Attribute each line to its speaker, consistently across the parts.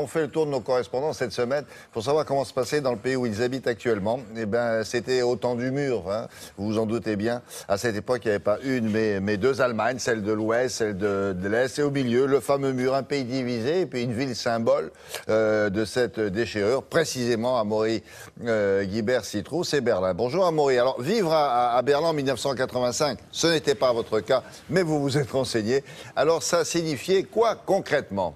Speaker 1: fait le tour de nos correspondants cette semaine pour savoir comment se passait dans le pays où ils habitent actuellement. Eh bien, c'était au temps du mur, hein. Vous vous en doutez bien. À cette époque, il n'y avait pas une, mais deux Allemagnes, celle de l'Ouest, celle de l'Est, et au milieu, le fameux mur, un pays divisé, et puis une ville symbole de cette déchirure, précisément Amaury Guibert-Citroux, c'est Berlin. Bonjour Amaury. Alors, vivre à Berlin en 1985, ce n'était pas votre cas, mais vous vous êtes renseigné. Alors, ça signifiait quoi concrètement ?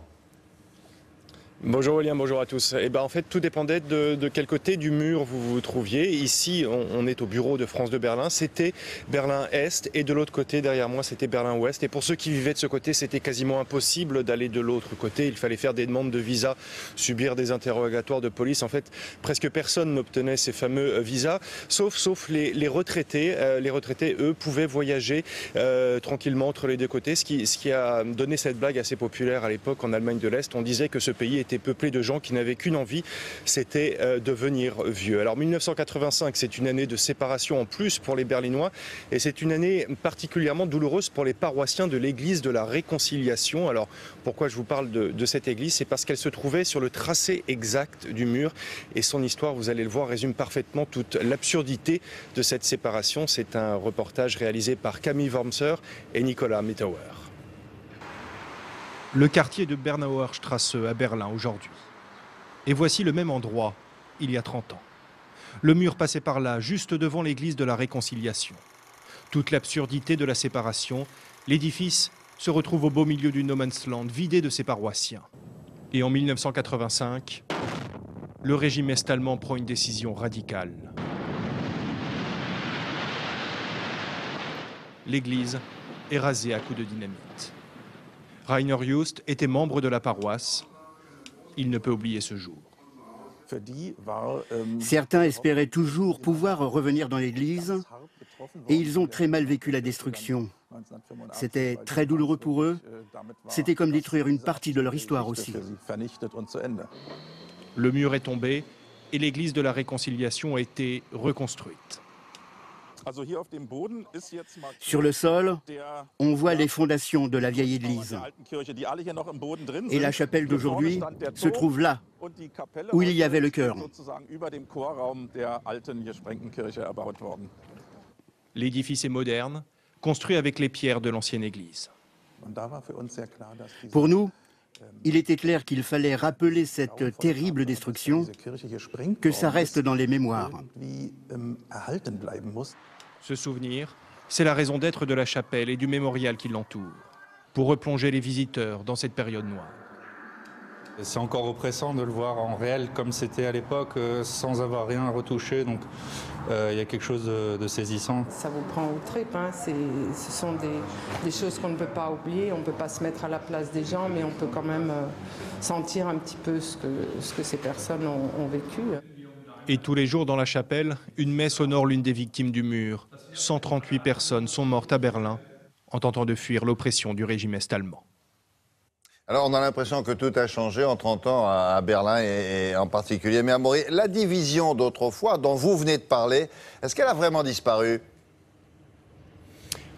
Speaker 2: Bonjour William, bonjour à tous. Eh ben, en fait, tout dépendait de quel côté du mur vous vous trouviez. Ici, on est au bureau de France de Berlin. C'était Berlin-Est et de l'autre côté, derrière moi, c'était Berlin-Ouest. Et pour ceux qui vivaient de ce côté, c'était quasiment impossible d'aller de l'autre côté. Il fallait faire des demandes de visa, subir des interrogatoires de police. En fait, presque personne n'obtenait ces fameux visas, sauf les retraités. Les retraités, eux, pouvaient voyager tranquillement entre les deux côtés. Ce qui a donné cette blague assez populaire à l'époque en Allemagne de l'Est. On disait que ce pays était peuplé de gens qui n'avaient qu'une envie, c'était devenir vieux. Alors 1985, c'est une année de séparation en plus pour les Berlinois et c'est une année particulièrement douloureuse pour les paroissiens de l'église de la Réconciliation. Alors pourquoi je vous parle de cette église? C'est parce qu'elle se trouvait sur le tracé exact du mur et son histoire, vous allez le voir, résume parfaitement toute l'absurdité de cette séparation. C'est un reportage réalisé par Camille Wormser et Nicolas Mittauer.
Speaker 3: Le quartier de Bernauer Straße à Berlin aujourd'hui. Et voici le même endroit, il y a 30 ans. Le mur passait par là, juste devant l'église de la Réconciliation. Toute l'absurdité de la séparation, l'édifice se retrouve au beau milieu du no man's land, vidé de ses paroissiens. Et en 1985, le régime est-allemand prend une décision radicale. L'église est rasée à coups de dynamite. Rainer Just était membre de la paroisse. Il ne peut oublier ce jour.
Speaker 4: Certains espéraient toujours pouvoir revenir dans l'église et ils ont très mal vécu la destruction. C'était très douloureux pour eux. C'était comme détruire une partie de leur histoire aussi.
Speaker 3: Le mur est tombé et l'église de la Réconciliation a été reconstruite.
Speaker 4: Sur le sol, on voit les fondations de la vieille église. Et la chapelle d'aujourd'hui se trouve là, où il y avait le chœur.
Speaker 3: L'édifice est moderne, construit avec les pierres de l'ancienne église.
Speaker 4: Pour nous, il était clair qu'il fallait rappeler cette terrible destruction, que ça reste dans les mémoires.
Speaker 3: Ce souvenir, c'est la raison d'être de la chapelle et du mémorial qui l'entoure, pour replonger les visiteurs dans cette période noire.
Speaker 5: C'est encore oppressant de le voir en réel comme c'était à l'époque, sans avoir rien retouché, donc il y a quelque chose de saisissant.
Speaker 6: Ça vous prend aux tripes, hein. Ce sont des choses qu'on ne peut pas oublier, on ne peut pas se mettre à la place des gens, mais on peut quand même sentir un petit peu ce que ces personnes ont vécu.
Speaker 3: Et tous les jours dans la chapelle, une messe honore l'une des victimes du mur. 138 personnes sont mortes à Berlin en tentant de fuir l'oppression du régime est-allemand.
Speaker 1: Alors, on a l'impression que tout a changé en 30 ans à Berlin et en particulier. Mais Amaury, la division d'autrefois dont vous venez de parler, est-ce qu'elle a vraiment disparu ?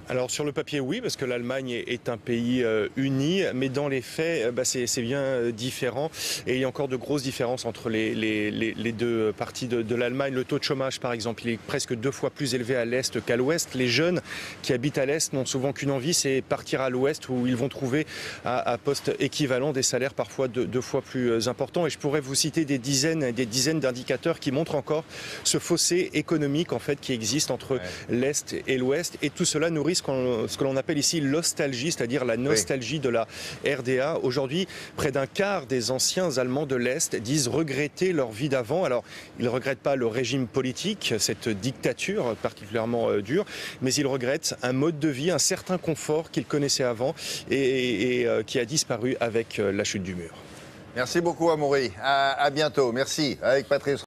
Speaker 2: Alors sur le papier oui, parce que l'Allemagne est un pays uni, mais dans les faits c'est bien différent et il y a encore de grosses différences entre les deux parties de l'Allemagne. Le taux de chômage par exemple, il est presque 2 fois plus élevé à l'Est qu'à l'Ouest. Les jeunes qui habitent à l'Est n'ont souvent qu'une envie, c'est partir à l'Ouest où ils vont trouver à poste équivalent des salaires parfois 2 fois plus importants. Et je pourrais vous citer des dizaines d'indicateurs qui montrent encore ce fossé économique en fait qui existe entre l'Est et l'Ouest, et tout cela nourrit ce que l'on appelle ici l'ostalgie, c'est-à-dire la nostalgie de la RDA. Aujourd'hui, près d'un quart des anciens Allemands de l'Est disent regretter leur vie d'avant. Alors, ils ne regrettent pas le régime politique, cette dictature particulièrement dure, mais ils regrettent un mode de vie, un certain confort qu'ils connaissaient avant et qui a disparu avec la chute du mur.
Speaker 1: Merci beaucoup Amaury. À bientôt. Merci. Avec Patrice.